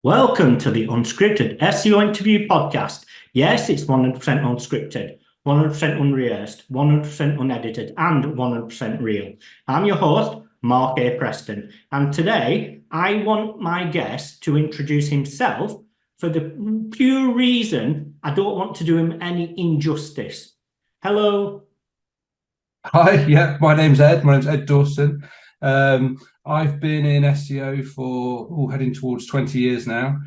Welcome to the Unscripted SEO Interview Podcast. Yes, it's 100% unscripted, 100% unrehearsed, 100% unedited, and 100% real. I'm your host, Mark A. Preston, and today I want my guest to introduce himself for the pure reason I don't want to do him any injustice. Hello. Hi, yeah, my name's Ed. My name's Edd Dawson. I've been in SEO for heading towards 20 years now.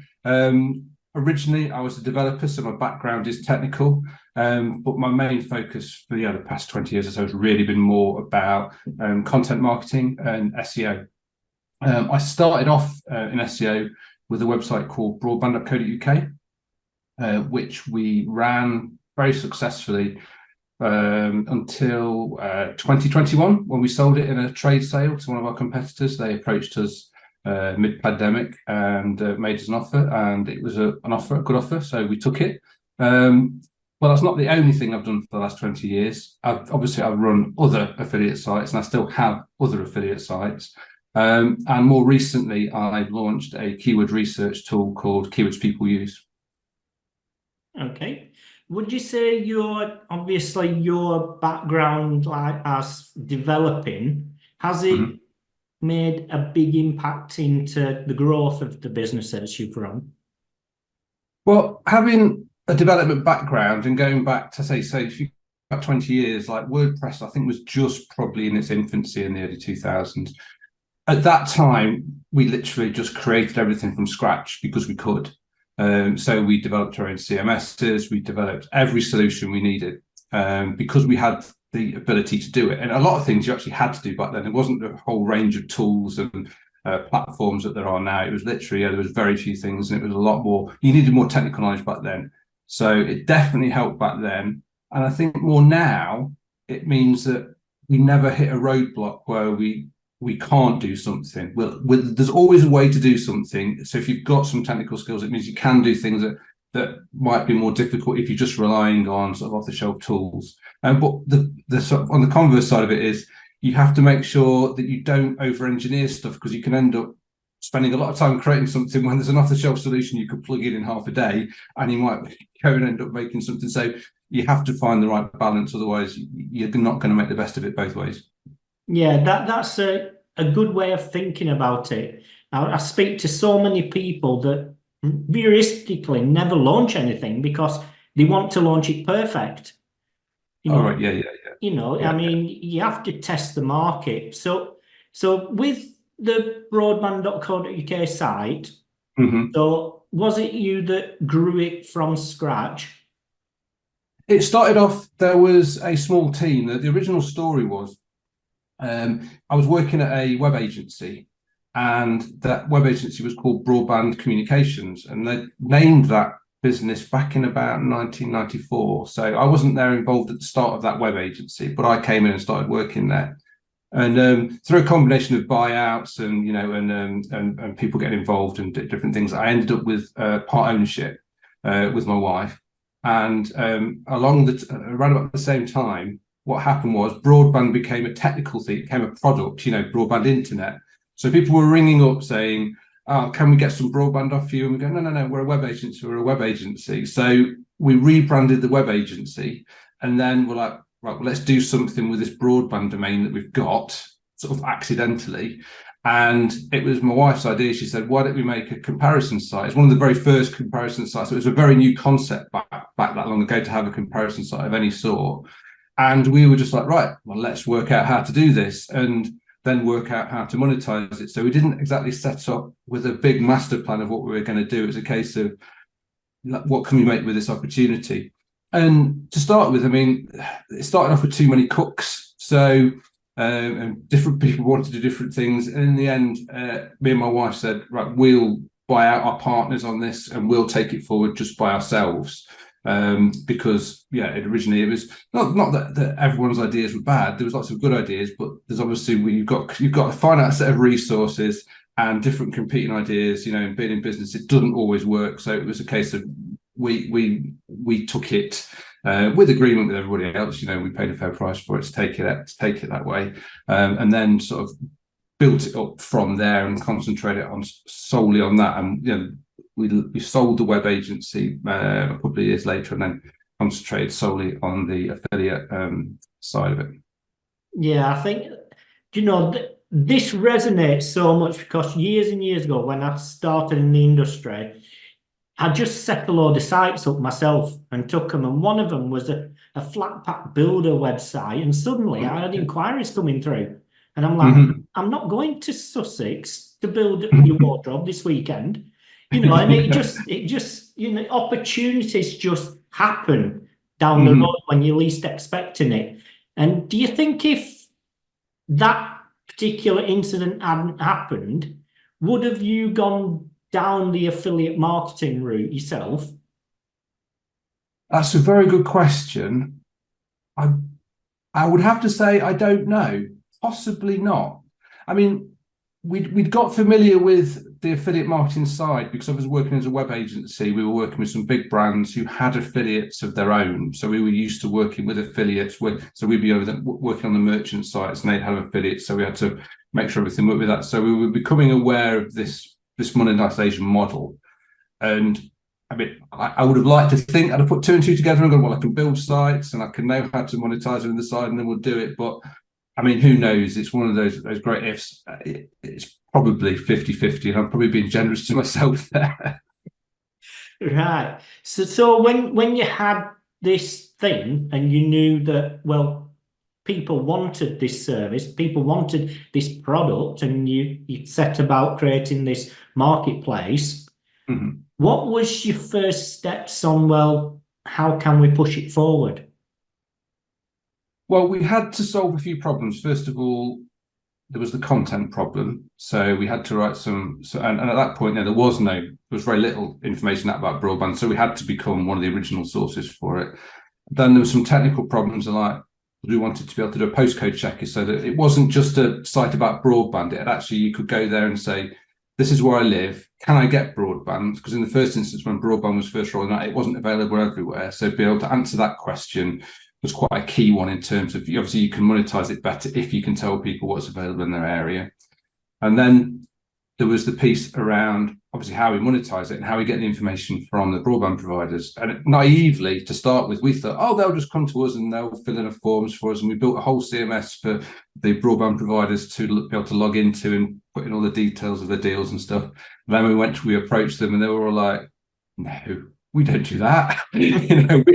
Originally, I was a developer, so my background is technical. But my main focus for the past 20 years or so has really been more about content marketing and SEO. I started off in SEO with a website called broadband.co.uk, which we ran very successfully until 2021, when we sold it in a trade sale to one of our competitors. They approached us mid-pandemic and made us an offer, and it was a good offer, so we took it. Well, that's not the only thing I've done for the last 20 years. I've run other affiliate sites, and I still have other affiliate sites. And more recently, I've launched a keyword research tool called Keywords People Use. Okay. Would you say your background, like as developing, has it made a big impact into the growth of the businesses you've run? Well, having a development background and going back to say if you about 20 years, like WordPress, I think was just probably in its infancy in the early 2000s. At that time, we literally just created everything from scratch because we could. So we developed our own CMSs, we developed every solution we needed because we had the ability to do it. And a lot of things you actually had to do back then. It wasn't the whole range of tools and platforms that there are now. It was literally, there was very few things, and it was a lot more, you needed more technical knowledge back then. So it definitely helped back then. And I think more now, it means that we never hit a roadblock where we can't do something. Well, there's always a way to do something. So if you've got some technical skills, it means you can do things that might be more difficult if you're just relying on sort of off-the-shelf tools. But the sort of, on the converse side of it is, you have to make sure that you don't over-engineer stuff, because you can end up spending a lot of time creating something when there's an off-the-shelf solution you could plug in half a day, and you might go and end up making something. So you have to find the right balance, otherwise you're not going to make the best of it both ways. Yeah, that's a good way of thinking about it. I speak to so many people that realistically never launch anything because they want to launch it perfect. All right, yeah. I mean, you have to test the market. So with the broadband.co.uk site, so was it you that grew it from scratch? It started off, there was a small team. The original story was, I was working at a web agency, and that web agency was called Broadband Communications, and they named that business back in about 1994. So I wasn't there involved at the start of that web agency, but I came in and started working there. And through a combination of buyouts and and people getting involved and different things, I ended up with part ownership with my wife. And around about the same time, what happened was broadband became a technical thing, it became a product, broadband internet. So people were ringing up saying, "Oh, can we get some broadband off you?" And we go, no, we're a web agency. So we rebranded the web agency, and then we're like, right, well, let's do something with this broadband domain that we've got, sort of accidentally. And it was my wife's idea. She said, why don't we make a comparison site? It's one of the very first comparison sites. So it was a very new concept back that long ago to have a comparison site of any sort. And we were just like, right, well, let's work out how to do this and then work out how to monetize it. So we didn't exactly set up with a big master plan of what we were going to do. It was a case of, what can we make with this opportunity? And to start with, I mean, it started off with too many cooks. So and different people wanted to do different things. And in the end, me and my wife said, right, we'll buy out our partners on this and we'll take it forward just by ourselves. Because originally it was not that everyone's ideas were bad. There was lots of good ideas, but there's obviously you've got a finite set of resources and different competing ideas. In being in business, it doesn't always work. So it was a case of we took it with agreement with everybody else. We paid a fair price for it to take it that way, and then sort of built it up from there and concentrated solely on that. And we sold the web agency a couple of years later, and then concentrated solely on the affiliate side of it. Yeah, I think, this resonates so much because years and years ago, when I started in the industry, I just set a load of sites up myself and took them, and one of them was a flat pack builder website, and suddenly I had inquiries coming through, and I'm like, I'm not going to Sussex to build your wardrobe this weekend, and it just opportunities just happen down the road when you're least expecting it. And do you think if that particular incident hadn't happened, would have you gone down the affiliate marketing route yourself? That's a very good question. I would have to say I don't know. Possibly not. I mean, we'd got familiar with the affiliate marketing side because I was working as a web agency. We were working with some big brands who had affiliates of their own. So we were used to working with affiliates. So we'd be working on the merchant sites, and they'd have affiliates. So we had to make sure everything worked with that. So we were becoming aware of this monetization model. And I mean, I would have liked to think I'd have put two and two together and gone, well, I can build sites and I can know how to monetize them on the side, and then we'll do it. But I mean, who knows? It's one of those great ifs. It's probably 50-50, and I'm probably being generous to myself there. Right. So when you had this thing and you knew that, well, people wanted this service, people wanted this product, and you set about creating this marketplace, what was your first steps on, well, how can we push it forward? Well, we had to solve a few problems. First of all, there was the content problem. So we had to write and at that point, there was very little information about broadband. So we had to become one of the original sources for it. Then there were some technical problems, like we wanted to be able to do a postcode checker so that it wasn't just a site about broadband. It actually, you could go there and say, this is where I live. Can I get broadband? Because in the first instance, when broadband was first rolling out, it wasn't available everywhere. So to be able to answer that question was quite a key one in terms of, obviously you can monetize it better if you can tell people what's available in their area. And then there was the piece around obviously how we monetize it and how we get the information from the broadband providers. And naively, to start with, we thought, oh, they'll just come to us and they'll fill in the forms for us. And we built a whole CMS for the broadband providers to be able to log into and put in all the details of the deals and stuff. And then we approached them, and they were all like, no, we don't do that. We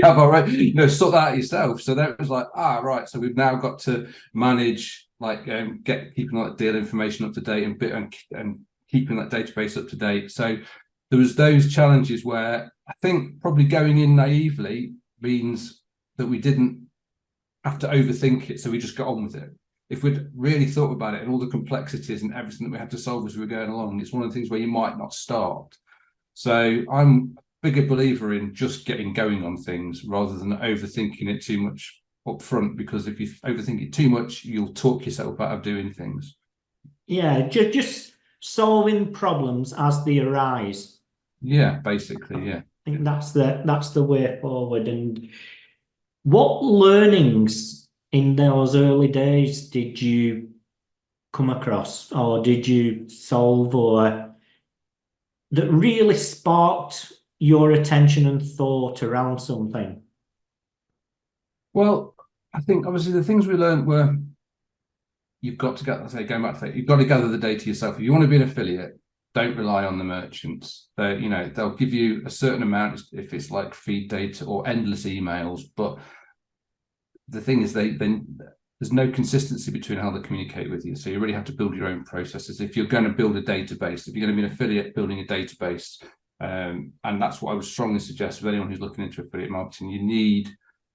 have our own, sort that out yourself. So that was like, right. So we've now got to manage, keeping that deal information up to date and keeping that database up to date. So there was those challenges where I think probably going in naively means that we didn't have to overthink it. So we just got on with it. If we'd really thought about it and all the complexities and everything that we had to solve as we were going along, it's one of the things where you might not start. So I'm a bigger believer in just getting going on things rather than overthinking it too much up front, because if you overthink it too much, you'll talk yourself out of doing things. Yeah, just solving problems as they arise. Yeah, basically, yeah. I think that's the way forward. And what learnings in those early days did you come across, or did you solve, or that really sparked your attention and thought around something? Well, I think obviously the things we learned were, you've got to going back to that, you've got to gather the data yourself. If you want to be an affiliate, don't rely on the merchants. They'll give you a certain amount if it's like feed data or endless emails. But the thing is, there's no consistency between how they communicate with you. So you really have to build your own processes. If you're going to build a database, if you're going to be an affiliate building a database, and that's what I would strongly suggest with anyone who's looking into affiliate marketing, you need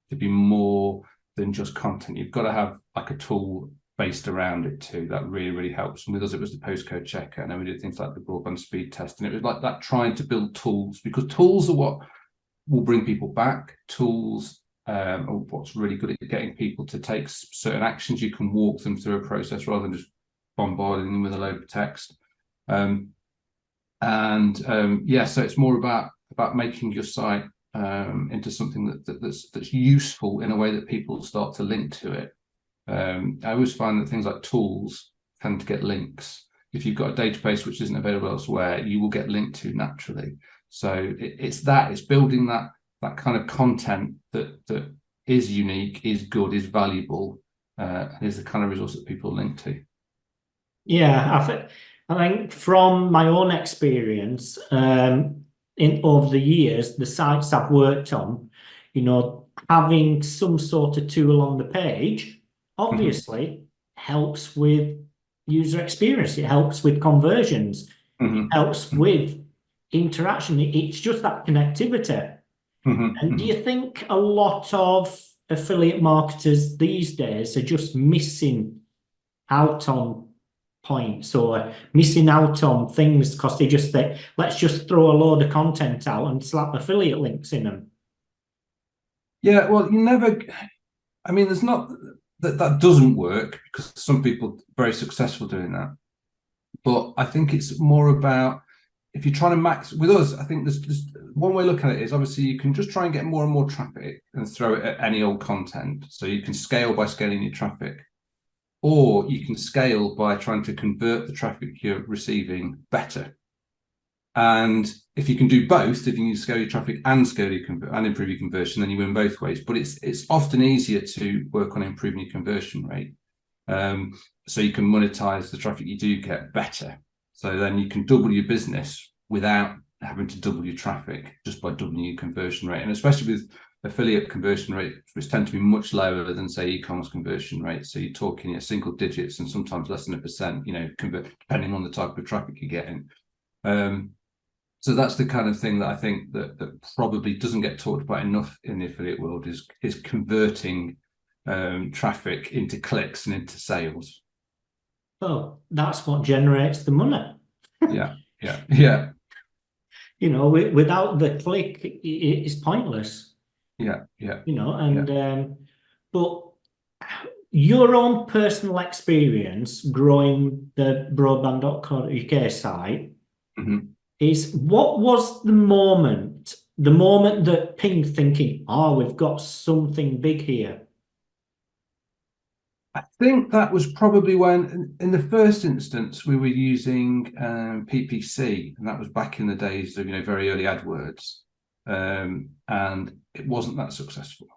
to be more than just content. You've got to have like a tool based around it too. That really, really helps. And with us, it was the postcode checker. And then we did things like the broadband speed test. And it was like that, trying to build tools, because tools are what will bring people back. Tools are what's really good at getting people to take certain actions. You can walk them through a process rather than just bombarding them with a load of text. So it's more about making your site into something that's useful in a way that people start to link to it. I always find that things like tools tend to get links. if you've got a database which isn't available elsewhere, you will get linked to naturally. So it's building that kind of content that is unique, is good, is valuable, is the kind of resource that people link to. Yeah, I think from my own experience, in over the years, the sites I've worked on, having some sort of tool on the page obviously helps with user experience. It helps with conversions. It helps with interaction. It's just that connectivity. And do you think a lot of affiliate marketers these days are just missing out on points or missing out on things because they just think, let's just throw a load of content out and slap affiliate links in them? Yeah, well, there's not that doesn't work, because some people are very successful doing that. But I think it's more about, if you're trying to max with us, I think there's one way of looking at it is, obviously you can just try and get more and more traffic and throw it at any old content. So you can scale by scaling your traffic, or you can scale by trying to convert the traffic you're receiving better. And if you can do both, if you can scale your traffic and and improve your conversion, then you win both ways. But it's often easier to work on improving your conversion rate, so you can monetize the traffic you do get better. So then you can double your business without having to double your traffic, just by doubling your conversion rate. And especially with affiliate conversion rate, which tend to be much lower than, say, e-commerce conversion rates. So you're talking single digits and sometimes less than 1%, depending on the type of traffic you're getting. So that's the kind of thing that I think that probably doesn't get talked about enough in the affiliate world, is converting traffic into clicks and into sales. Well, that's what generates the money. Yeah. Without the click, it's pointless. Yeah. But your own personal experience growing the broadband.co.uk site, is, what was the moment that pinged thinking, we've got something big here? I think that was probably when, in the first instance, we were using PPC, and that was back in the days of very early AdWords, and it wasn't that successful.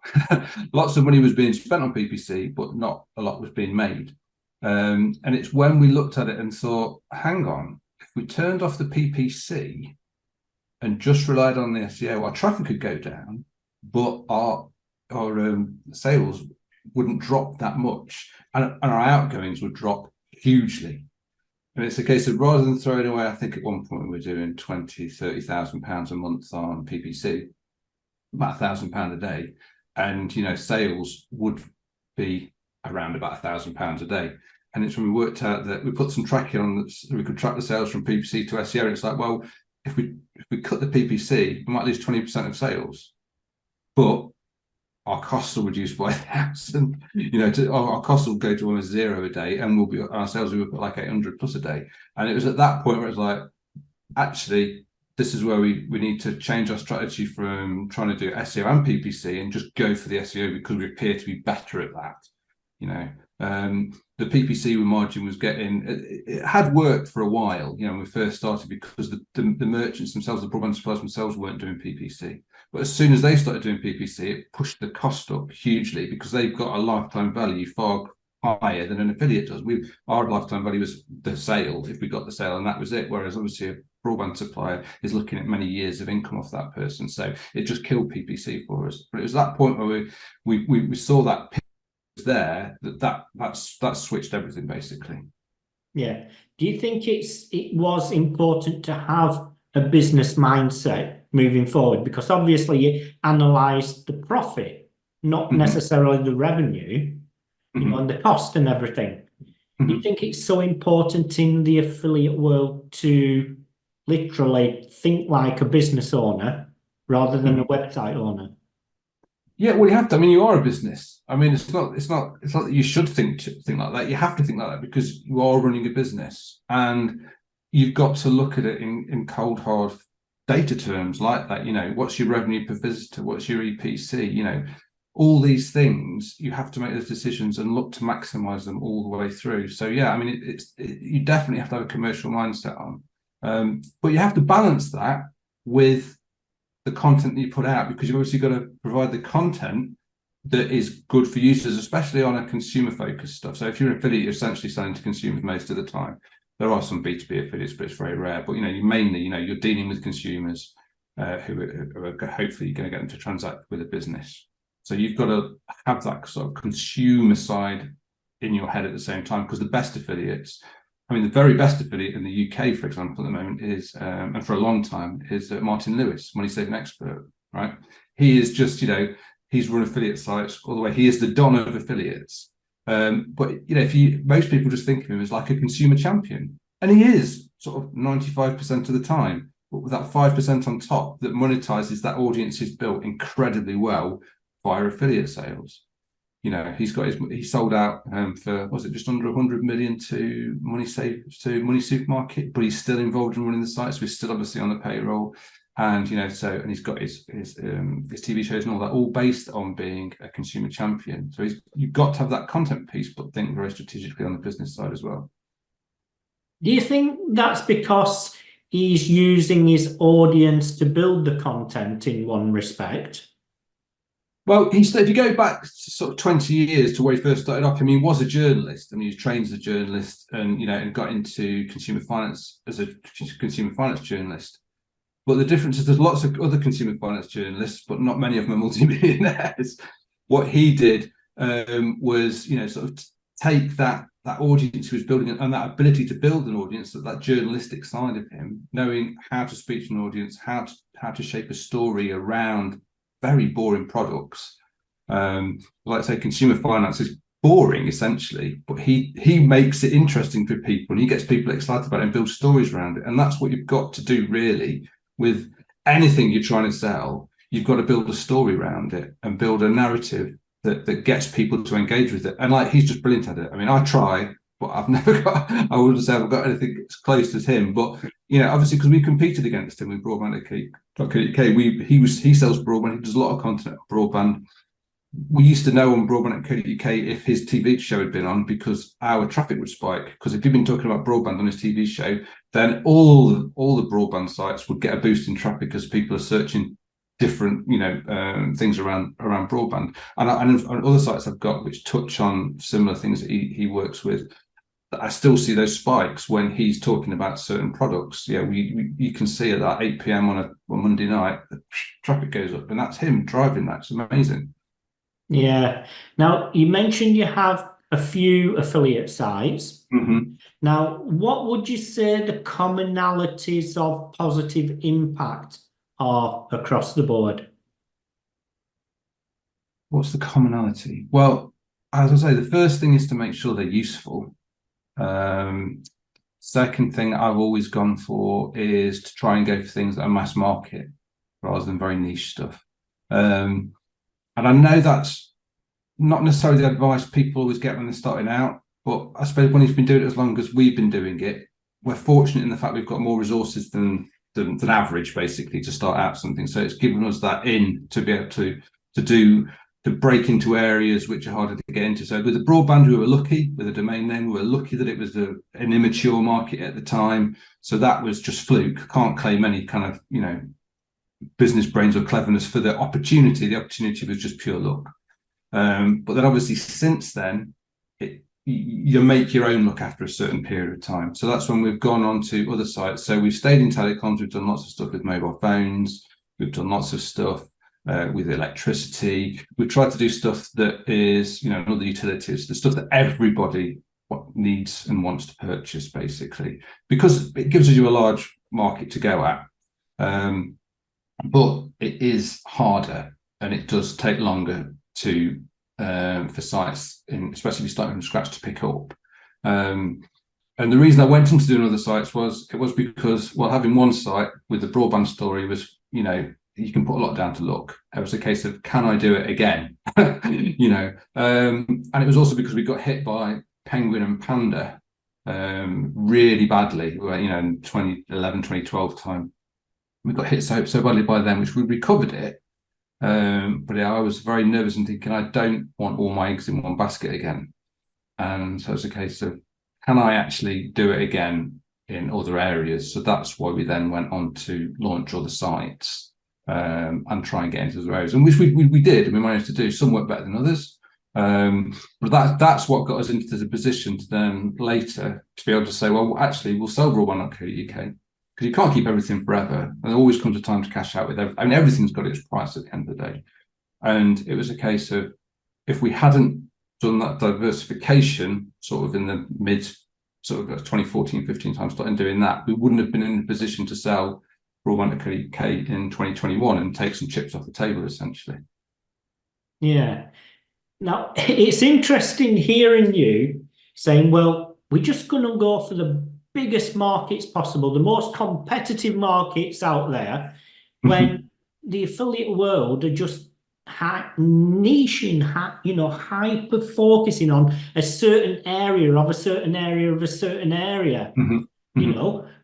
Lots of money was being spent on PPC, but not a lot was being made. And it's when we looked at it and thought, hang on, if we turned off the PPC and just relied on the SEO, our traffic could go down, but our sales wouldn't drop that much, and our outgoings would drop hugely. And it's a case of, rather than throwing away, I think at one point we were doing £20,000-30,000 a month on PPC, about £1,000 a day, and sales would be around about £1,000 a day. And it's when we worked out that we put some tracking on, so we could track the sales from PPC to SEO. And it's like, well, if we cut the PPC, we might lose 20% of sales, but our costs will reduce by 1,000. Our costs will go to almost zero a day, and our sales will be like 800 plus a day. And it was at that point where it's like, actually, this is where we need to change our strategy from trying to do SEO and PPC and just go for the SEO, because we appear to be better at that. The PPC margin was it had worked for a while, when we first started, because the merchants themselves, the broadband suppliers themselves, weren't doing PPC. But as soon as they started doing PPC, it pushed the cost up hugely, because they've got a lifetime value far higher than an affiliate does. Our lifetime value was the sale, if we got the sale, and that was it. Whereas obviously a broadband supplier is looking at many years of income off that person. So it just killed PPC for us. But it was that point where we saw that there, that switched everything, basically. Yeah. Do you think it was important to have a business mindset moving forward? Because obviously you analyze the profit, not necessarily the revenue, and the cost and everything. Do you think it's so important in the affiliate world to literally think like a business owner rather than a website owner? Yeah, well, you have to. You are a business. It's not that you should think like that. You have to think like that, because you are running a business, and you've got to look at it in cold, hard data terms like that. What's your revenue per visitor? What's your EPC? all these things, you have to make those decisions and look to maximize them all the way through. So yeah, I mean, you definitely have to have a commercial mindset on, but you have to balance that with the content that you put out, because you've obviously got to provide the content that is good for users, especially on a consumer focused stuff. So if you're an affiliate, you're essentially selling to consumers most of the time. There are some B2B affiliates, but it's very rare. But you mainly, you're dealing with consumers who are hopefully going to get them to transact with a business. So you've got to have that sort of consumer side in your head at the same time, because the best affiliates, I mean, the very best affiliate in the UK, for example, at the moment is, and for a long time, is Martin Lewis, Money Saving Expert, right? He is just, he's run affiliate sites all the way. He is the Don of affiliates. But most people just think of him as like a consumer champion, and he is sort of 95% of the time. But with that 5% on top that monetizes that audience he's built incredibly well via affiliate sales. He sold out for, was it just under 100 million to Money Supermarket, but he's still involved in running the site, so he's still obviously on the payroll. And and he's got his TV shows and all that, all based on being a consumer champion. So you've got to have that content piece, but think very strategically on the business side as well. Do you think that's because he's using his audience to build the content in one respect? Well, if you go back sort of 20 years to where he first started off, I mean, he was a journalist, and he was trained as a journalist, and and got into consumer finance as a consumer finance journalist. But the difference is there's lots of other consumer finance journalists, but not many of them are multimillionaires. What he did was, sort of take that audience he was building and that ability to build an audience, that journalistic side of him, knowing how to speak to an audience, how to shape a story around very boring products. Like I say, consumer finance is boring essentially, but he makes it interesting for people, and he gets people excited about it and builds stories around it. And that's what you've got to do really with anything you're trying to sell. You've got to build a story around it and build a narrative that gets people to engage with it. And he's just brilliant at it. I mean, I try, but I've never got, I wouldn't say I've got anything as close as him. But obviously, because we competed against him with broadband.co.uk, he sells broadband, he does a lot of content on broadband. We used to know on broadband.co.uk if his TV show had been on, because our traffic would spike. Because if you've been talking about broadband on his TV show, then all the broadband sites would get a boost in traffic as people are searching different things around broadband. And other sites I've got which touch on similar things that he works with, I still see those spikes when he's talking about certain products. You can see at that 8 p.m. on Monday night, the traffic goes up, and that's him driving that. It's amazing. Yeah. Now, you mentioned you have a few affiliate sites. Mm-hmm. Now, what would you say the commonalities of positive impact are across the board? What's the commonality? Well, as I say, the first thing is to make sure they're useful. Second thing I've always gone for is to try and go for things that are mass market rather than very niche stuff. And I know that's not necessarily the advice people always get when they're starting out, but I suppose when he's been doing it as long as we've been doing it, we're fortunate in the fact we've got more resources than average, basically, to start out something. So it's given us that in to be able to break into areas which are harder to get into. So with the broadband, we were lucky with a domain name. We were lucky that it was an immature market at the time. So that was just fluke. Can't claim any kind of, business brains or cleverness for the opportunity. The opportunity was just pure luck. But then obviously since then, you make your own luck after a certain period of time. So that's when we've gone on to other sites. So we've stayed in telecoms. We've done lots of stuff with mobile phones. We've done lots of stuff with electricity. We've tried to do stuff that is, other utilities, the stuff that everybody needs and wants to purchase, basically, because it gives you a large market to go at. But it is harder, and it does take longer to for sites, especially if you start from scratch, to pick up. And the reason I went into doing other sites was because, well, having one site with the broadband story was, you can put a lot down to luck. It was a case of, can I do it again? And it was also because we got hit by Penguin and Panda really badly, in 2011, 2012 time. We got hit so badly by them, which we recovered it. But yeah, I was very nervous and thinking, I don't want all my eggs in one basket again. And so it's a case of, can I actually do it again in other areas? So that's why we then went on to launch other sites and try and get into other areas, and which we did, and we managed to do. Some work better than others. But that's what got us into the position to then later to be able to say, well, actually, we'll sell broadband.co.uk, because you can't keep everything forever, and there always comes a time to cash out with everything. I mean, everything's got its price at the end of the day. And it was a case of, if we hadn't done that diversification sort of in the mid sort of 2014, 15 time, starting doing that, we wouldn't have been in a position to sell broadband.co.uk in 2021 and take some chips off the table, essentially. Yeah. Now, it's interesting hearing you saying, well, we're just going to go for the biggest markets possible, the most competitive markets out there, when the affiliate world are just niching, hyper focusing on a certain area of a certain area of a certain area,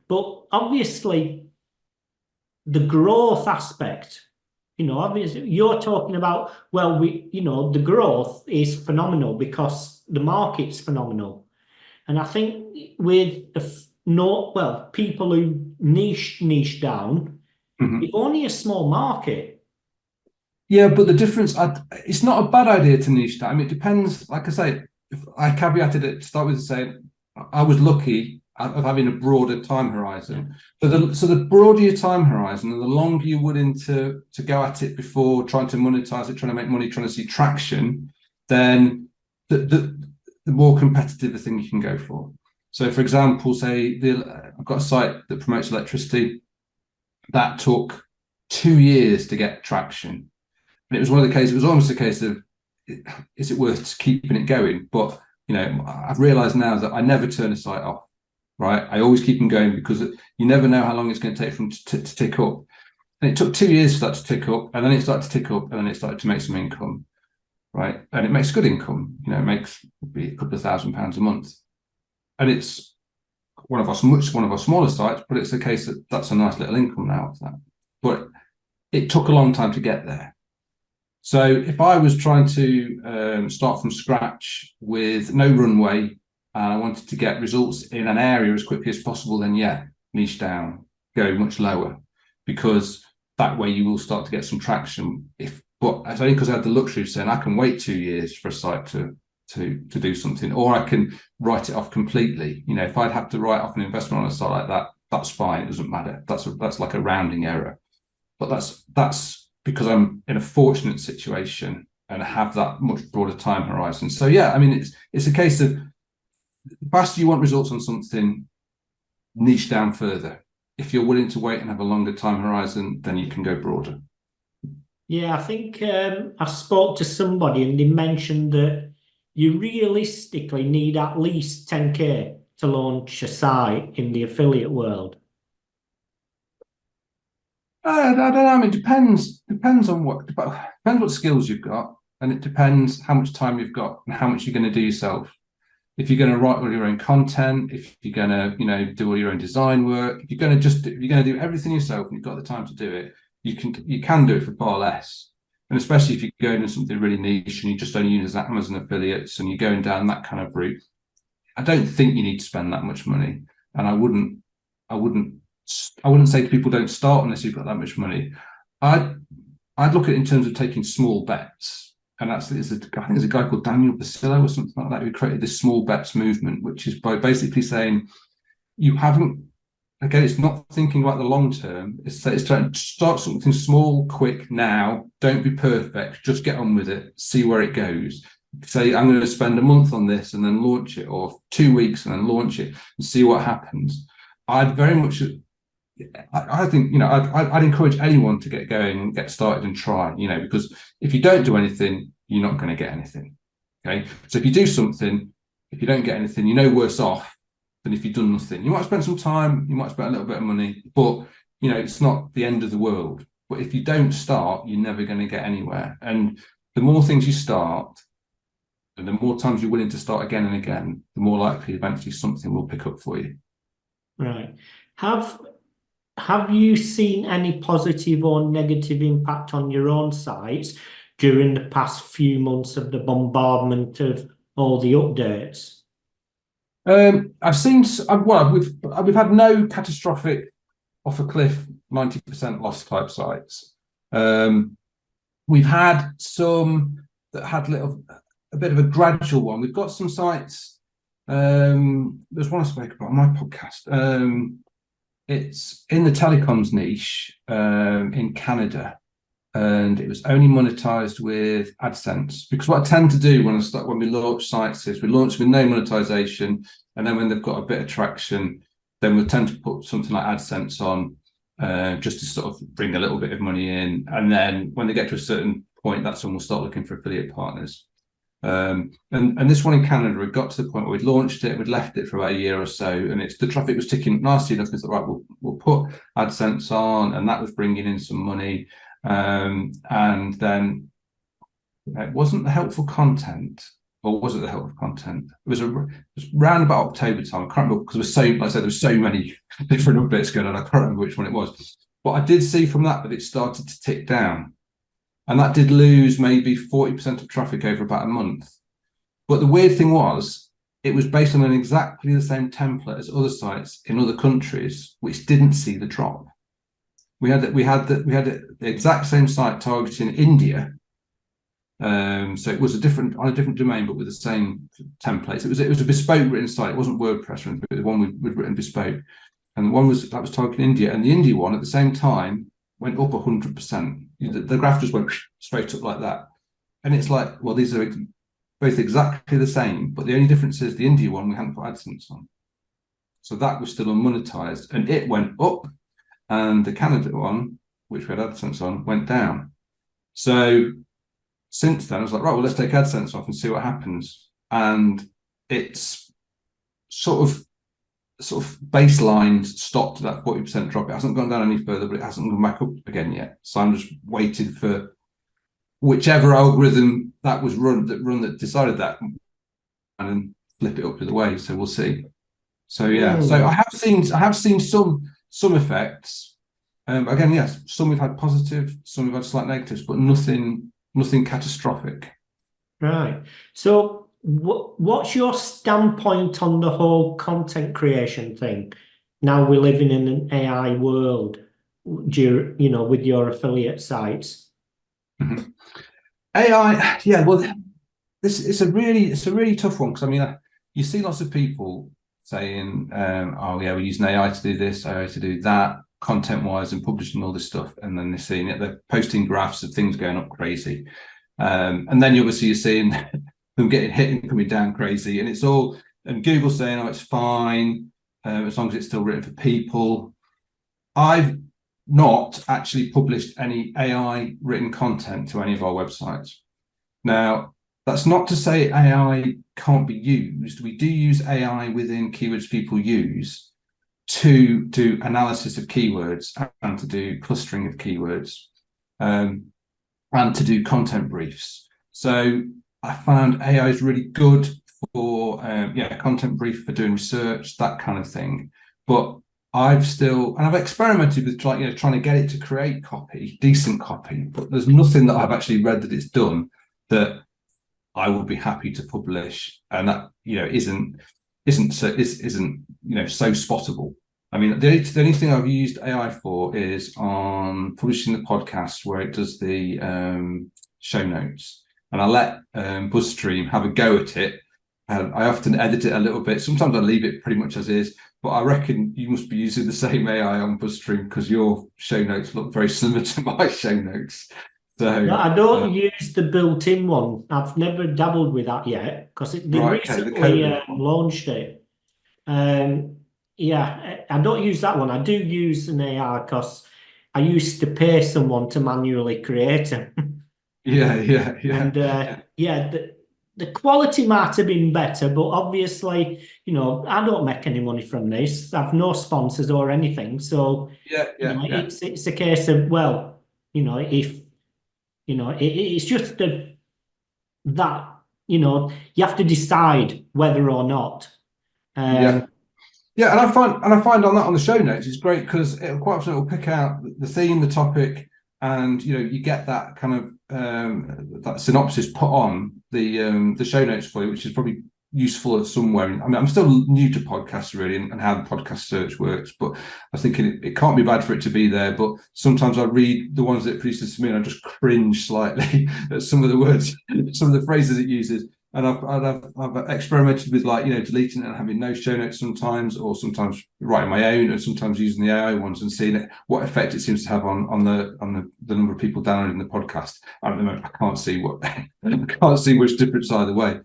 but obviously the growth aspect, obviously you're talking about, well, the growth is phenomenal because the market's phenomenal. And I think with people who niche down, it's only a small market. Yeah, but the difference, it's not a bad idea to niche down. I mean, it depends. Like I say, if I caveated it to start with saying I was lucky of having a broader time horizon. So the broader your time horizon and the longer you're willing to go at it before trying to monetize it, trying to make money, trying to see traction, then the more competitive the thing you can go for. So, for example, say I've got a site that promotes electricity that took 2 years to get traction. And it was one of the cases, it was almost a case of, is it worth keeping it going? But, I've realized now that I never turn a site off, right? I always keep them going, because you never know how long it's going to take for them to tick up. And it took 2 years for that to tick up, and then it started to tick up, and then it started to make some income, right? And it makes good income, it makes a couple of £1,000 a month. And it's one of our smaller sites, but it's a case that that's a nice little income now of that. But it took a long time to get there. So if I was trying to start from scratch with no runway, and I wanted to get results in an area as quickly as possible, then yeah, niche down, go much lower, because that way you will start to get some traction. But it's only because I had the luxury of saying I can wait 2 years for a site to do something, or I can write it off completely. If I'd have to write off an investment on a site like that, that's fine. It doesn't matter. That's like a rounding error. But that's because I'm in a fortunate situation and have that much broader time horizon. So yeah, I mean, it's a case of, the faster you want results on something, niche down further. If you're willing to wait and have a longer time horizon, then you can go broader. Yeah, I think I spoke to somebody and they mentioned that you realistically need at least 10K to launch a site in the affiliate world. I don't know. I mean, depends on depends what skills you've got, and it depends how much time you've got and how much you're going to do yourself. If you're going to write all your own content, if you're going to, do all your own design work, if you're going to do everything yourself and you've got the time to do it, you can do it for far less. And especially if you're going into something really niche and you just only use Amazon affiliates and you're going down that kind of route, I don't think you need to spend that much money. And I wouldn't say to people don't start unless you've got that much money. I'd look at it in terms of taking small bets. And I think there's a guy called Daniel Basillo or something like that who created this small bets movement, which is by basically saying it's not thinking about the long term. It's trying to start something small, quick now. Don't be perfect. Just get on with it. See where it goes. Say, I'm going to spend a month on this and then launch it, or 2 weeks and then launch it and see what happens. I'd very much, I think, I'd encourage anyone to get going and get started and try, because if you don't do anything, you're not going to get anything. Okay. So if you do something, if you don't get anything, you're no worse off than if you've done nothing. You might spend some time, you might spend a little bit of money, but it's not the end of the world. But if you don't start, you're never going to get anywhere. And the more things you start, and the more times you're willing to start again and again, the more likely eventually something will pick up for you. Right. Have have you seen any positive or negative impact on your own sites during the past few months of the bombardment of all the updates? I've seen, well, we've had no catastrophic off a cliff 90% loss type sites. We've had some that had a bit of a gradual one. We've got some sites. There's one I spoke about on my podcast. It's in the telecoms niche in Canada, and it was only monetized with AdSense. Because what I tend to do when we launch sites is we launch with no monetization, and then when they've got a bit of traction, then we'll tend to put something like AdSense on just to sort of bring a little bit of money in. And then when they get to a certain point, that's when we'll start looking for affiliate partners. And this one in Canada, it got to the point where we'd launched it, we'd left it for about a year or so, and the traffic was ticking nicely enough. It's like, right, we'll put AdSense on, and that was bringing in some money. And then it wasn't the helpful content, or was it the helpful content? It was around about October time. I can't remember, because like I said, there were so many different updates going on. I can't remember which one it was. But I did see from that it started to tick down. And that did lose maybe 40% of traffic over about a month. But the weird thing was, it was based on exactly the same template as other sites in other countries, which didn't see the drop. We had the exact same site targeting India. So it was on a different domain, but with the same templates. It was a bespoke written site. It wasn't WordPress or anything, but the one we'd written bespoke. And the one was targeting India. And the India one at the same time went up 100%. The graph just went straight up like that. And it's like, well, these are both exactly the same, but the only difference is the India one, we hadn't put AdSense on. So that was still unmonetized, and it went up. And the Canada one, which we had AdSense on, went down. So since then, I was like, right, well, let's take AdSense off and see what happens. And it's sort of baseline stopped at that 40% drop. It hasn't gone down any further, but it hasn't gone back up again yet. So I'm just waiting for whichever algorithm that decided that, and flip it up the other way. So we'll see. So yeah, so I have seen some effects. Again, yes, some we've had positive, some we've had slight negatives, but nothing catastrophic. Right. So what's your standpoint on the whole content creation thing? Now we're living in an AI world, with your affiliate sites. Mm-hmm. AI, yeah, well, it's a really tough one, because I mean, you see lots of people saying, oh yeah, we're using AI to do this, AI to do that, content wise, and publishing all this stuff, and then they're posting graphs of things going up crazy, and then you're seeing them getting hit and coming down crazy, and it's all, and Google saying, oh, it's fine as long as it's still written for people. I've not actually published any AI written content to any of our websites. Now, that's not to say AI can't be used. We do use AI within keywords people use to do analysis of keywords and to do clustering of keywords and to do content briefs. So I found AI is really good for content brief, for doing research, that kind of thing. But I've experimented with trying to get it to create decent copy, but there's nothing that I've actually read that it's done that I would be happy to publish, and that isn't so spottable. I mean, the only thing I've used AI for is on publishing the podcast, where it does the show notes, and I let BuzzStream have a go at it. And I often edit it a little bit. Sometimes I leave it pretty much as is, but I reckon you must be using the same AI on BuzzStream, because your show notes look very similar to my show notes. So no, I don't use the built-in one. I've never dabbled with that yet, because they recently launched it. Yeah, I don't use that one. I do use an AI because I used to pay someone to manually create them. Yeah. And the quality might have been better, but obviously, I don't make any money from this. I've no sponsors or anything. So it's a case of, well, if it's just that you have to decide whether or not. Yeah, and I find on the show notes, it's great because it'll pick out the theme, the topic, and you get that kind of that synopsis put on the show notes for you, which is probably useful somewhere. I mean, I'm still new to podcasts really and how the podcast search works, but I was thinking it can't be bad for it to be there. But sometimes I read the ones that it produces to me and I just cringe slightly at some of the words, some of the phrases it uses. And I've experimented with deleting it and having no show notes sometimes, or sometimes writing my own, and sometimes using the AI ones and seeing what effect it seems to have on the number of people downloading the podcast. At the moment, I can't see much difference either way.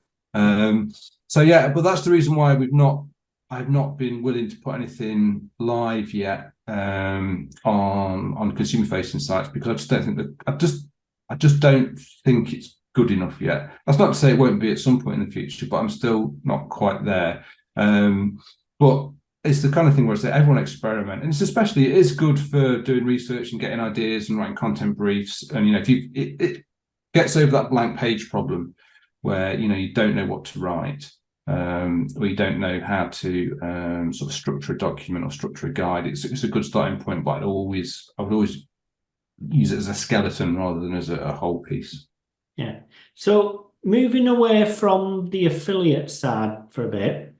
So yeah, but that's the reason why I've not been willing to put anything live yet on consumer facing sites, because I just don't think I just don't think it's good enough yet. That's not to say it won't be at some point in the future, but I'm still not quite there. But it's the kind of thing where I say everyone experiment, and it is good for doing research and getting ideas and writing content briefs. And if it gets over that blank page problem where you don't know what to write, or you don't know how to sort of structure a document or structure a guide. It's a good starting point, but I would always use it as a skeleton rather than as a whole piece. Yeah. So moving away from the affiliate side for a bit,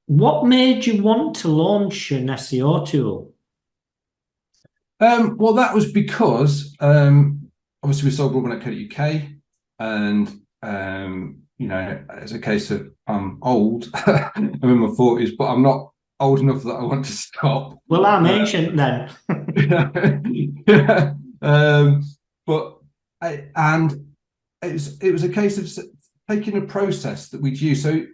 what made you want to launch an SEO tool? Well, that was because obviously we sold broadband.co.uk, and it's a case of I'm old. I'm in my 40s, but I'm not old enough that I want to stop. Well, I'm ancient then. Yeah. But it was a case of taking a process that we'd use. So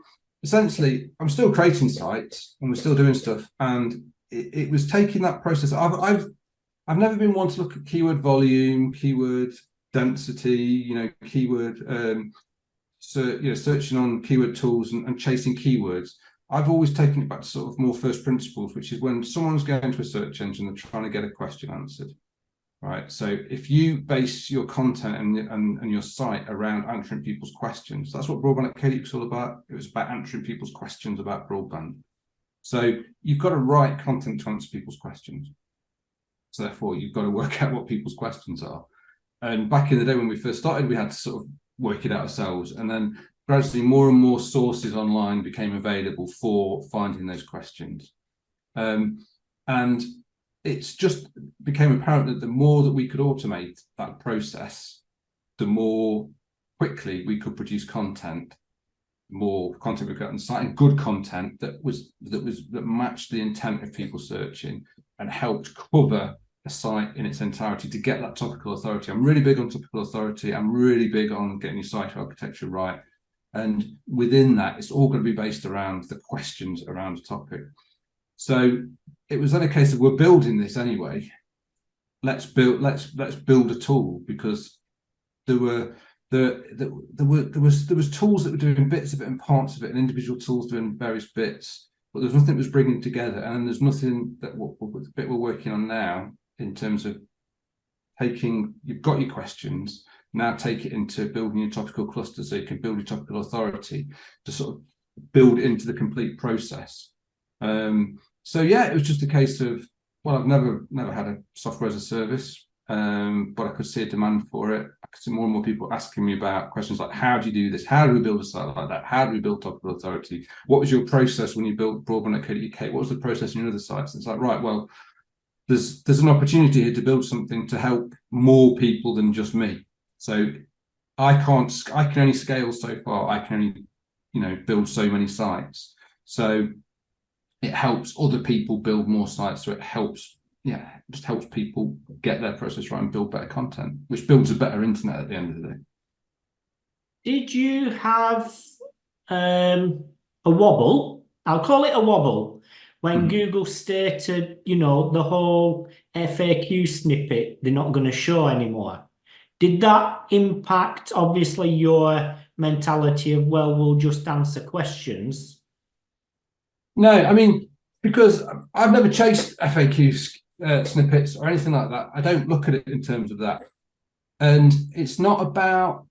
essentially, I'm still creating sites and we're still doing stuff, and it was taking that process. I've never been one to look at keyword volume, keyword density, keyword searching on keyword tools and chasing keywords. I've always taken it back to sort of more first principles, which is when someone's going to a search engine, they're trying to get a question answered. Right. So if you base your content and your site around answering people's questions, that's what broadband.co.uk was all about. It was about answering people's questions about broadband. So you've got to write content to answer people's questions. So therefore, you've got to work out what people's questions are. And back in the day when we first started, we had to sort of work it out ourselves. And then gradually more and more sources online became available for finding those questions. And it's just became apparent that the more that we could automate that process, the more quickly we could produce content, more content we got on the site, and good content that matched the intent of people searching and helped cover a site in its entirety to get that topical authority. I'm really big on topical authority. I'm really big on getting your site architecture right. And within that, it's all going to be based around the questions around the topic. So it was then a case of we're building this anyway. Let's build a tool, because there was tools that were doing bits of it and parts of it, and individual tools doing various bits, but there's nothing that was bringing together. And there's nothing that the bit we're working on now in terms of you've got your questions, now take it into building your topical cluster so you can build your topical authority to sort of build into the complete process. So yeah, it was just a case of, well, I've never had a software as a service, but I could see a demand for it. I could see more and more people asking me about questions like, how do you do this? How do we build a site like that? How do we build topical authority? What was your process when you built broadband.co.uk? What was the process in your other sites? It's like, right, well, there's an opportunity here to build something to help more people than just me. So I can only scale so far. I can only, build so many sites. So it helps other people build more sites. So it helps, just helps people get their process right and build better content, which builds a better internet at the end of the day. Did you have a wobble? I'll call it a wobble. When Google stated, the whole FAQ snippet, they're not going to show anymore. Did that impact, obviously, your mentality of, well, we'll just answer questions? No, I mean, because I've never chased FAQ snippets or anything like that. I don't look at it in terms of that. And it's not about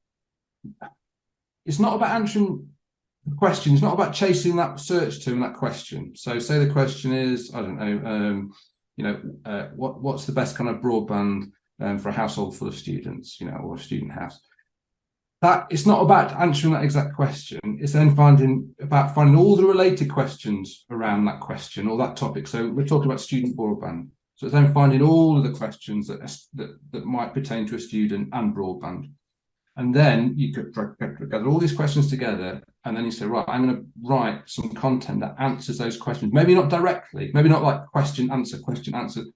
answering the question is not about chasing that search term, that question. So say the question is, I don't know, what's the best kind of broadband for a household full of students, or a student house. That it's not about answering that exact question. It's then finding all the related questions around that question or that topic. So we're talking about student broadband. So it's then finding all of the questions that might pertain to a student and broadband. And then you could gather all these questions together, and then you say, right, I'm going to write some content that answers those questions. Maybe not directly, maybe not like question, answer,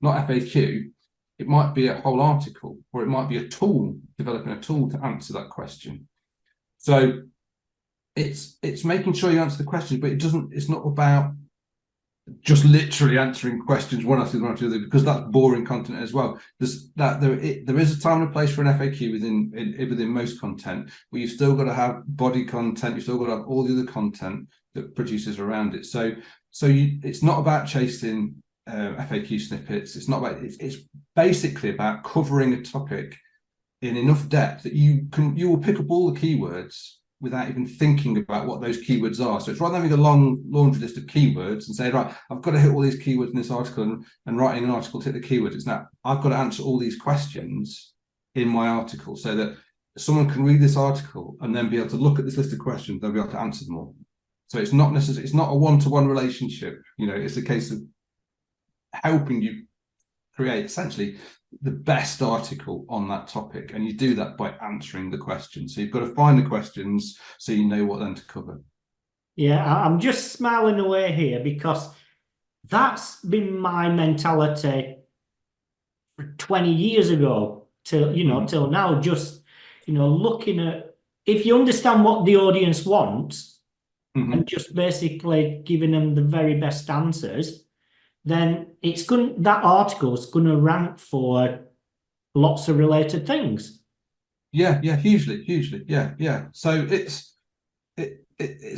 not FAQ. It might be a whole article, or it might be a tool, developing a tool to answer that question. So it's making sure you answer the question, but it's not about just literally answering questions one after the other, because that's boring content as well. There is a time and a place for an FAQ within most content, but you've still got to have body content. You've still got to have all the other content that produces around it. So it's not about chasing FAQ snippets. It's basically about covering a topic in enough depth that you will pick up all the keywords without even thinking about what those keywords are. So it's rather than having a long laundry list of keywords and saying, right, I've got to hit all these keywords in this article and writing an article to hit the keywords. It's now I've got to answer all these questions in my article so that someone can read this article and then be able to look at this list of questions, they'll be able to answer them all. So it's not necessarily, it's not a one-to-one relationship. It's a case of helping you create essentially the best article on that topic, and you do that by answering the questions. So you've got to find the questions so you know what then to cover. Yeah, I'm just smiling away here because that's been my mentality 20 years ago till now. Just looking at, if you understand what the audience wants and just basically giving them the very best answers, then that article is going to rank for lots of related things. Yeah, hugely, yeah. So it's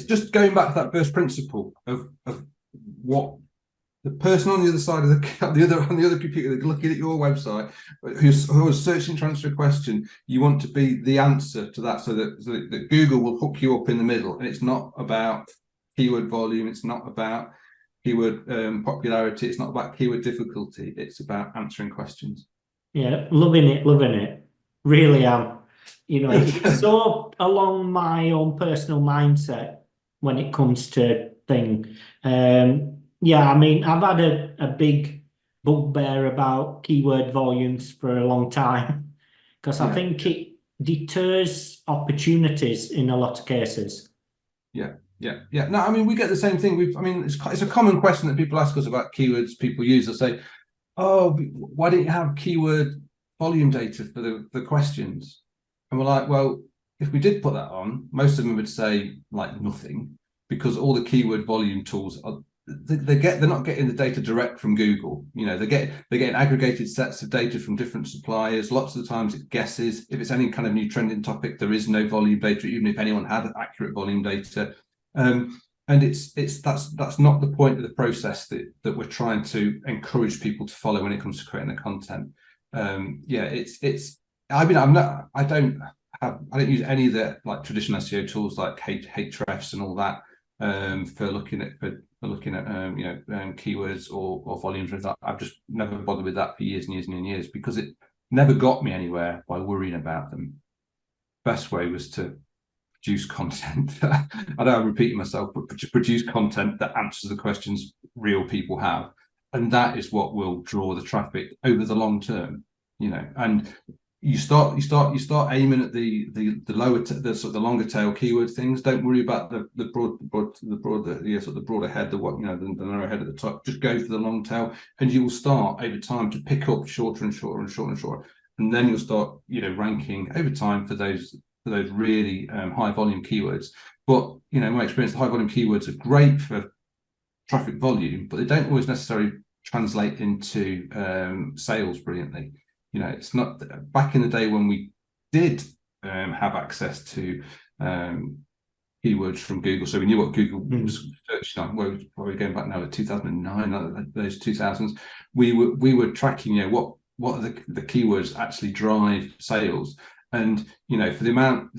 just going back to that first principle of what the person on the other side of on the other computer looking at your website, who's searching to answer a question. You want to be the answer to that, so that Google will hook you up in the middle. And it's not about keyword volume. It's not about keyword popularity. It's not about keyword difficulty. It's about answering questions. Yeah, loving it. Really am. It's so along my own personal mindset when it comes to thing. Yeah, I mean, I've had a big bugbear about keyword volumes for a long time because I think it deters opportunities in a lot of cases. Yeah. No, I mean, we get the same thing. It's a common question that people ask us about keywords people use. They'll say, oh, why don't you have keyword volume data for the questions? And we're like, well, if we did put that on, most of them would say like nothing, because all the keyword volume tools they're not getting the data direct from Google. They're getting aggregated sets of data from different suppliers. Lots of the times it guesses. If it's any kind of new trending topic, there is no volume data, even if anyone had accurate volume data. And that's not the point of the process that we're trying to encourage people to follow when it comes to creating the content. I don't use any of the like traditional SEO tools like Hrefs and all that for looking at keywords or volumes. I've just never bothered with that for years and years and years, because it never got me anywhere by worrying about them. Best way was to produce content. I know I'm repeating myself, but to produce content that answers the questions real people have, and that is what will draw the traffic over the long term. And you start aiming at the lower the sort of the longer tail keyword things. Don't worry about the broader head, the narrow head at the top. Just go for the long tail, and you will start over time to pick up shorter and shorter, and then you'll start ranking over time for those really high volume keywords. But in my experience, the high volume keywords are great for traffic volume, but they don't always necessarily translate into sales brilliantly. It's not back in the day when we did have access to keywords from Google, so we knew what Google was searching on. Well, probably going back now to 2009, those 2000s, we were tracking what are the keywords actually drive sales. And for the amount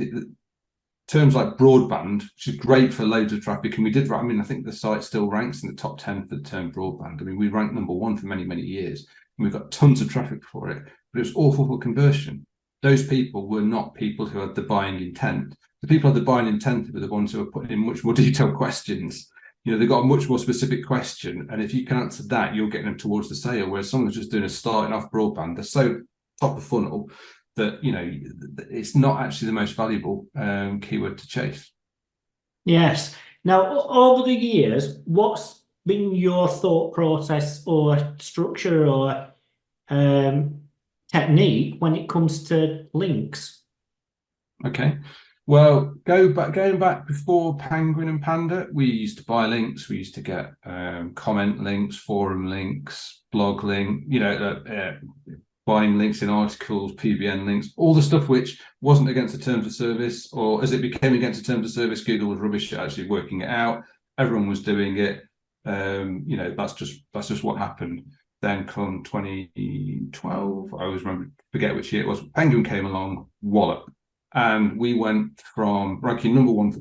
terms like broadband, which is great for loads of traffic. And we did, I mean, I think the site still ranks in the top 10 for the term broadband. I mean, we ranked number 1 for many, many years, and we've got tons of traffic for it, but it was awful for conversion. Those people were not people who had the buying intent. The people who had the buying intent were the ones who were putting in much more detailed questions. You know, they've got a much more specific question, and if you can answer that, you're getting them towards the sale. Whereas someone's just doing a starting off broadband, they're so top of funnel that, you know, it's not actually the most valuable keyword to chase. Yes. Now, over the years, what's been your thought process or structure or technique when it comes to links? Okay. Well, going back before Penguin and Panda, we used to buy links. We used to get comment links, forum links, blog link, you know, buying links in articles, PBN links, all the stuff which wasn't against the terms of service, or as it became against the terms of service, Google was rubbish at actually working it out. Everyone was doing it. You know, that's just what happened. Then come 2012, I always forget which year it was, Penguin came along, wallop. And we went from ranking number 1 for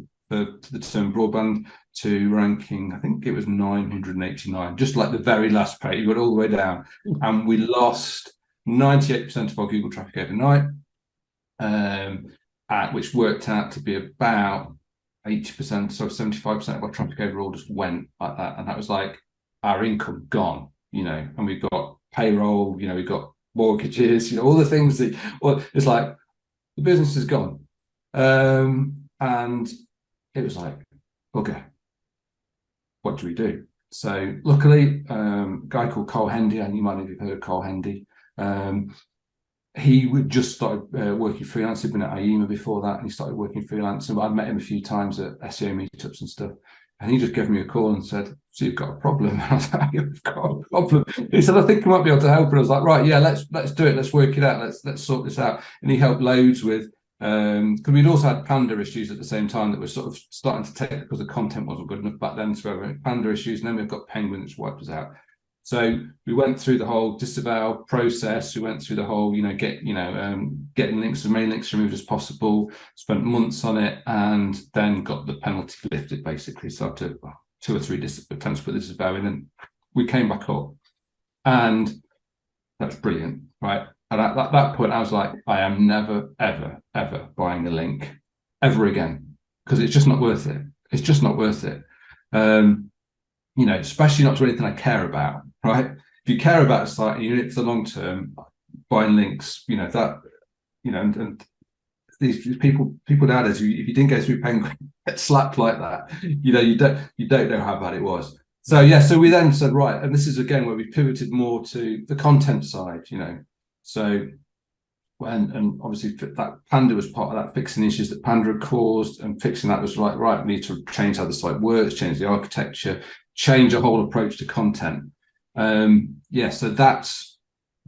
the term broadband to ranking, I think it was 989, just like the very last page. We went all the way down, and we lost 98% of our Google traffic overnight, which worked out to be about 80%, so 75% of our traffic overall just went like that. And that was like our income gone, you know, and we've got payroll, you know, we've got mortgages, you know, all the things that, well, it's like, the business is gone. And it was like, okay, what do we do? So luckily, a guy called Cole Hendy, and you might have heard of Cole Hendy, he would just started working freelance. He'd been at IEMA before that, and he started working freelance. And I'd met him a few times at SEO meetups and stuff. And he just gave me a call and said, so you've got a problem? And I was like, you've got a problem. He said, I think I might be able to help. And I was like, right, yeah, let's do it. Let's work it out. Let's sort this out. And he helped loads with, because we'd also had Panda issues at the same time that were sort of starting to take, because the content wasn't good enough back then. So we had Panda issues, and then we've got Penguin that's wiped us out. So we went through the whole disavow process. We went through the whole, getting links, as many links removed as possible. Spent months on it, and then got the penalty lifted basically. So after 2 or 3 attempts to put disavow in, and we came back up, and that's brilliant, right? And at that point, I was like, I am never, ever, ever buying a link ever again, because it's just not worth it. It's just not worth it. You know, especially not to anything I care about, right? If you care about a site and you're in it for the long term, buying links, you know, that, you know, and these people nowadays, if you didn't go through Penguin, get slapped like that, you know, you don't know how bad it was. So yeah, so we then said, right, and this is again where we pivoted more to the content side, you know. So and obviously that Panda was part of that, fixing issues that Panda had caused, and fixing that was like, right, we need to change how the site works, change the architecture, change a whole approach to content. Yeah, so that's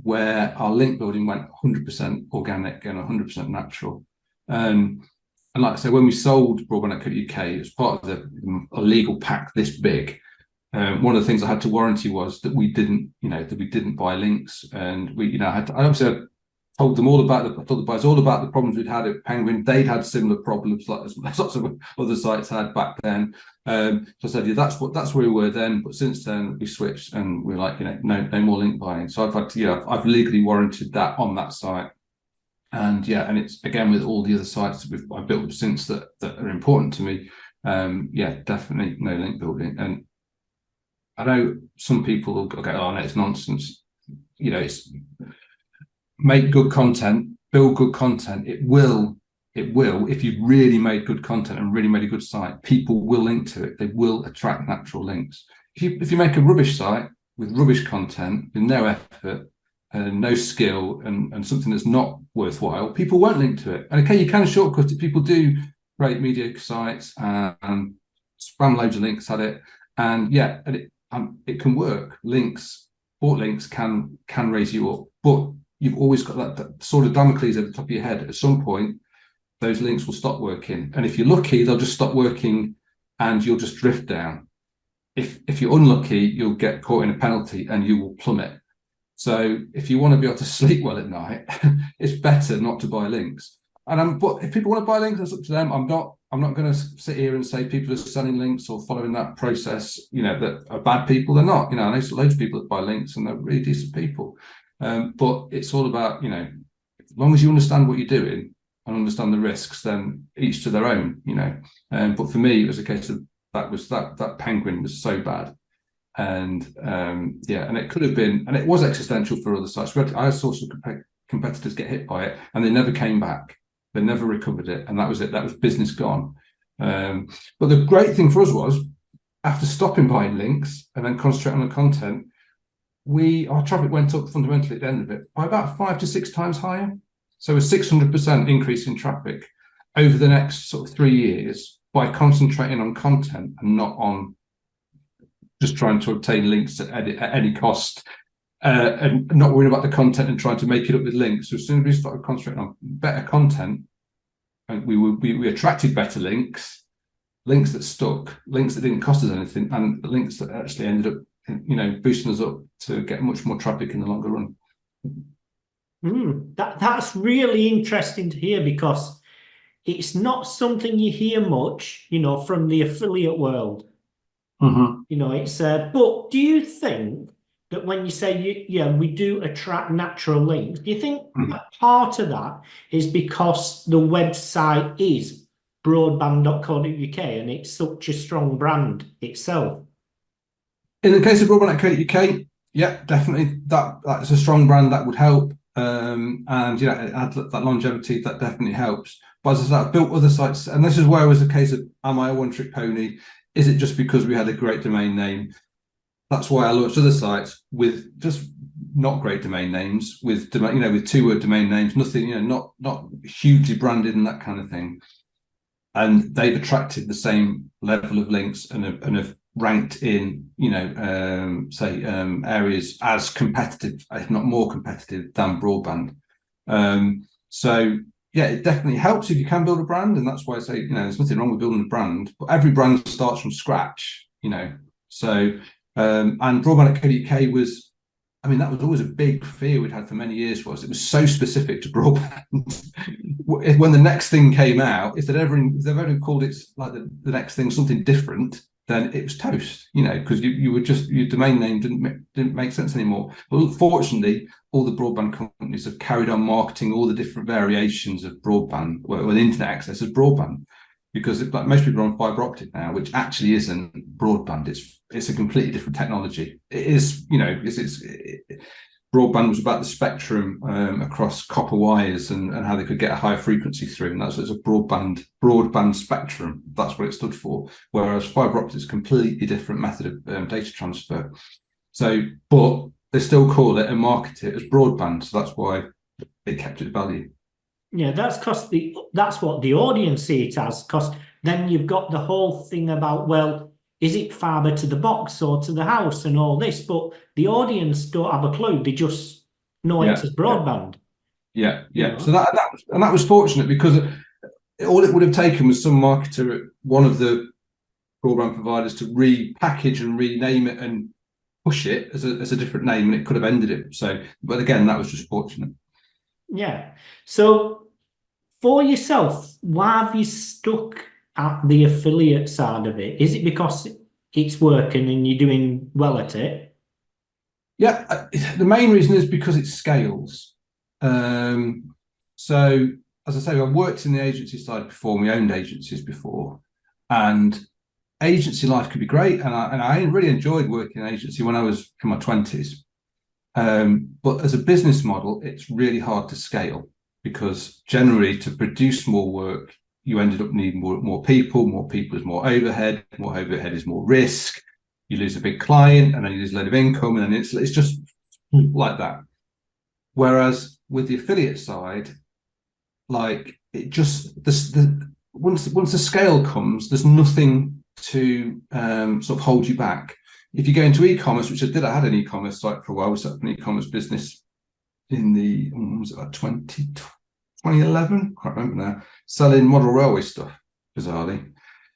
where our link building went 100% organic and 100% natural. And like I said, when we sold Broadband UK, it was part of a legal pack this big. One of the things I had to warranty was that we didn't buy links, and I told them all about I told the buyers all about the problems we'd had at Penguin. They'd had similar problems like lots of other sites had back then. So I said, yeah, that's where we were then. But since then we switched, and we're like, no more link buying. So I've legally warranted that on that site. And yeah, and it's again with all the other sites that I've built since that are important to me. Yeah, definitely no link building. And I know some people will go, oh no, it's nonsense. You know, it's make good content, build good content. It will, if you've really made good content and really made a good site, people will link to it. They will attract natural links. If you make a rubbish site with rubbish content, with no effort and no skill, and something that's not worthwhile, people won't link to it. And okay, you can shortcut it. People do create mediocre sites and spam loads of links at it. And yeah, and it can work. Bought links can raise you up, but you've always got that sort of Damocles at the top of your head. At some point, those links will stop working. And if you're lucky, they'll just stop working and you'll just drift down. If you're unlucky, you'll get caught in a penalty and you will plummet. So if you want to be able to sleep well at night, it's better not to buy links. But if people want to buy links, that's up to them. I'm not going to sit here and say people are selling links or following that process, that are bad people. They're not. I know loads of people that buy links and they're really decent people. But it's all about, as long as you understand what you're doing and understand the risks, then each to their own, But for me, it was a case of that penguin was so bad. And and it could have been, and it was existential for other sites. I saw some competitors get hit by it and they never came back. They never recovered it. And that was it. That was business gone. But the great thing for us was, after stopping buying links and then concentrating on the content, our traffic went up fundamentally at the end of it by about 5 to 6 times higher. So a 600% increase in traffic over the next sort of 3 years by concentrating on content and not on just trying to obtain links at any cost, and not worrying about the content and trying to make it up with links. So as soon as we started concentrating on better content, and we attracted better links that stuck, links that didn't cost us anything, and links that actually ended up, boosting us up to get much more traffic in the longer run. That's really interesting to hear, because it's not something you hear much, from the affiliate world. It's but do you think that when you say we do attract natural links, do you think that part of that is because the website is broadband.co.uk and it's such a strong brand itself? In the case of broadband.co.uk, yeah, definitely that's a strong brand that would help. And it adds that longevity, that definitely helps. But as I said, I've built other sites, and this is where it was a case of, am I a one-trick pony? Is it just because we had a great domain name? That's why I launched other sites with just not great domain names, with 2-word domain names, nothing, not hugely branded and that kind of thing. And they've attracted the same level of links and have ranked in, areas as competitive, if not more competitive, than broadband. So yeah, it definitely helps if you can build a brand, and that's why I say, there's nothing wrong with building a brand, but every brand starts from scratch, So and broadband.co.uk was, that was always a big fear we'd had for many years. It was so specific to broadband. When the next thing came out, if they've ever called it like the next thing something different, then it was toast, because you were just, your domain name didn't make sense anymore. But fortunately, all the broadband companies have carried on marketing all the different variations of broadband, with internet access as broadband, because most people are on fiber optic now, which actually isn't broadband. It's a completely different technology. It is, broadband was about the spectrum across copper wires and how they could get a higher frequency through, and that's a broadband spectrum. That's what it stood for. Whereas fiber optic is a completely different method of data transfer. So, but they still call it and market it as broadband. So that's why it kept its value. Yeah, that's because that's what the audience see it as. Because then you've got the whole thing about, well, is it fiber to the box or to the house and all this? But the audience don't have a clue. They just know it's as broadband. Yeah. So that was fortunate, because all it would have taken was some marketer at one of the broadband providers to repackage and rename it and push it as a different name, and it could have ended it. So, but again, that was just fortunate. Yeah. So for yourself, why have you stuck at the affiliate side of it? Is it because it's working and you're doing well at it? Yeah, the main reason is because it scales. So as I say, I've worked in the agency side before, we owned agencies before, and agency life could be great. And I really enjoyed working in agency when I was in my 20s. But as a business model, it's really hard to scale, because generally to produce more work, you ended up needing more people. More people is more overhead is more risk. You lose a big client and then you lose a load of income, and then it's just like that. Whereas with the affiliate side, like, it just, once the scale comes, there's nothing to sort of hold you back. If you go into e-commerce, which I had an e-commerce site for a while, we set up an e-commerce business in the, was it about 2011? I can't remember now, selling model railway stuff, bizarrely.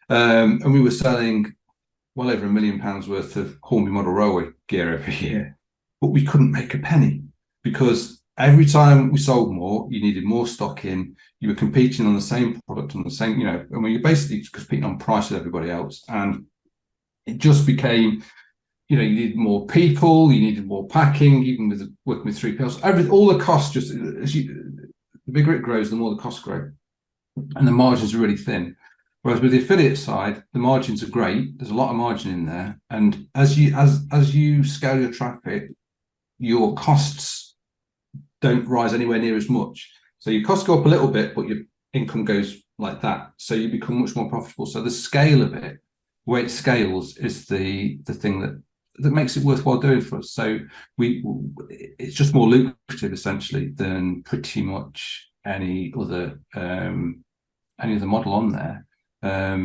And we were selling well over £1 million worth of Hornby model railway gear every year, but we couldn't make a penny, because every time we sold more, you needed more stock in. You were competing on the same product, on the same, you're basically competing on price with everybody else. And it just became, you needed more people, you needed more packing, even with working with 3PLs. All the costs, just the bigger it grows, the more the costs grow. And the margins are really thin. Whereas with the affiliate side, the margins are great. There's a lot of margin in there. And as you scale your traffic, your costs don't rise anywhere near as much. So your costs go up a little bit, but your income goes like that. So you become much more profitable. So the scale of it, the way it scales, is the thing that makes it worthwhile doing for us. So it's just more lucrative essentially than pretty much any other model on there. I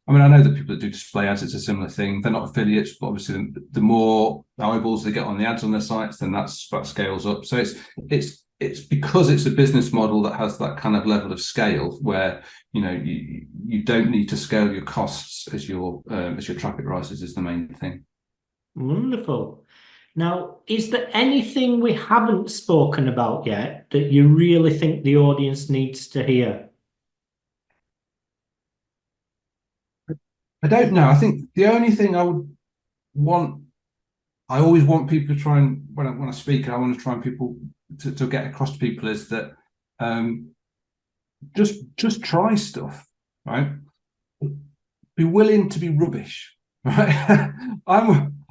know that people that do display ads, it's a similar thing. They're not affiliates, but obviously the more eyeballs they get on the ads on their sites, then that scales up. So it's because it's a business model that has that kind of level of scale where you don't need to scale your costs as your traffic rises is the main thing. Wonderful. Now, is there anything we haven't spoken about yet that you really think the audience needs to hear? I don't know. I think the only thing I always want people to try and, when I speak, I want to try and people to get across to people is that just try stuff, right? Be willing to be rubbish, right?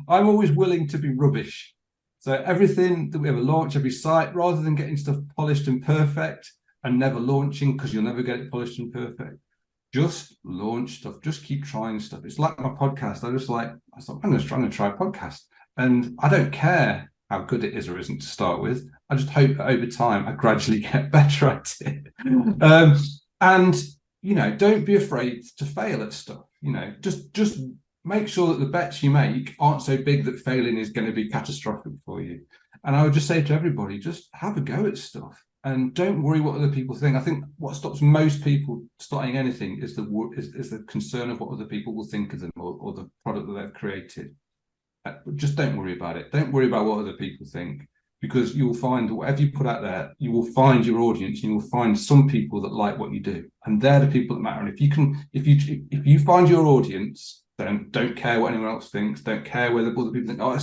I'm always willing to be rubbish. So everything that we ever launch, every site, rather than getting stuff polished and perfect and never launching because you'll never get it polished and perfect, just launch stuff. Just keep trying stuff. It's like my podcast. I'm just trying to try a podcast, and I don't care how good it is or isn't to start with. I just hope that over time I gradually get better at it. And don't be afraid to fail at stuff. Just make sure that the bets you make aren't so big that failing is going to be catastrophic for you. And I would just say to everybody, just have a go at stuff and don't worry what other people think. I think what stops most people starting anything is the concern of what other people will think of them or the product that they've created. But just don't worry about it. Don't worry about what other people think, because you will find whatever you put out there, you will find your audience. You will find some people that like what you do, and they're the people that matter. And if you find your audience, then don't care what anyone else thinks. Don't care whether other people think, oh,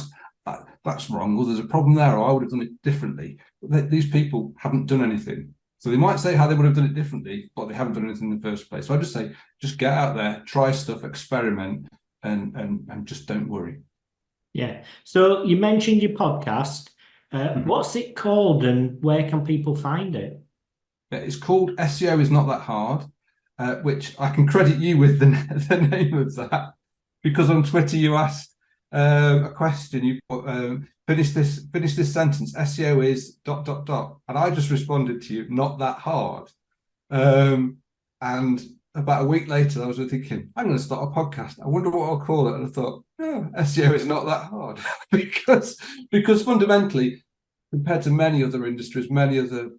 that's wrong, or there's a problem there, or I would have done it differently. But these people haven't done anything. So they might say how they would have done it differently, but they haven't done anything in the first place. So I just say, just get out there, try stuff, experiment, and just don't worry. Yeah. So you mentioned your podcast. What's it called and where can people find it? It's called SEO is Not That Hard, which I can credit you with the name of that, because on Twitter you asked a question. You put, finish this sentence. SEO is ... and I just responded to you, not that hard. And about a week later, I was thinking, I'm going to start a podcast. I wonder what I'll call it. And I thought, SEO is not that hard because fundamentally, compared to many other industries, many other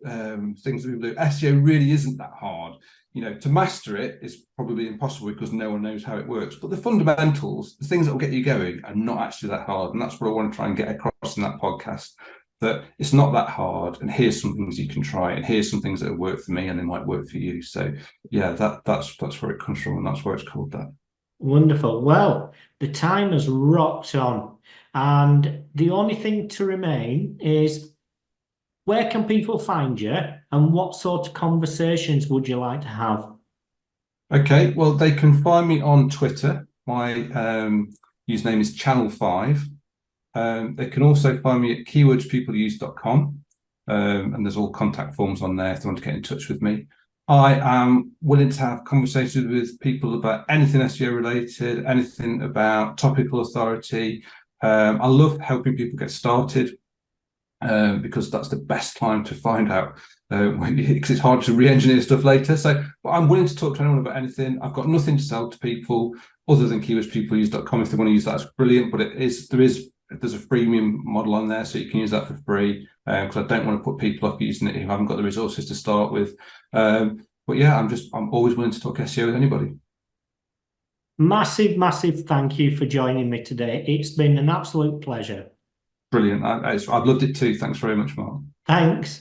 things that people do, SEO really isn't that hard. To master it is probably impossible because no one knows how it works. But the fundamentals, the things that will get you going, are not actually that hard. And that's what I want to try and get across in that podcast, that it's not that hard. And here's some things you can try. And here's some things that have worked for me and they might work for you. So yeah, that's where it comes from. And that's why it's called that. Wonderful. Well, the time has rocked on. And the only thing to remain is, where can people find you and what sort of conversations would you like to have? Okay, well, they can find me on Twitter. My username is Channel5. They can also find me at keywordspeopleuse.com. And there's all contact forms on there if they want to get in touch with me. I am willing to have conversations with people about anything SEO related, anything about topical authority. I love helping people get started. Because that's the best time to find out, because it's hard to re-engineer stuff later. So, but I'm willing to talk to anyone about anything. I've got nothing to sell to people other than keywordspeopleuse.com. If they want to use that, it's brilliant. But there's a freemium model on there, so you can use that for free. Because I don't want to put people off using it who haven't got the resources to start with. But yeah, I'm always willing to talk SEO with anybody. Massive thank you for joining me today. It's been an absolute pleasure. Brilliant. I've loved it too. Thanks very much, Mark. Thanks.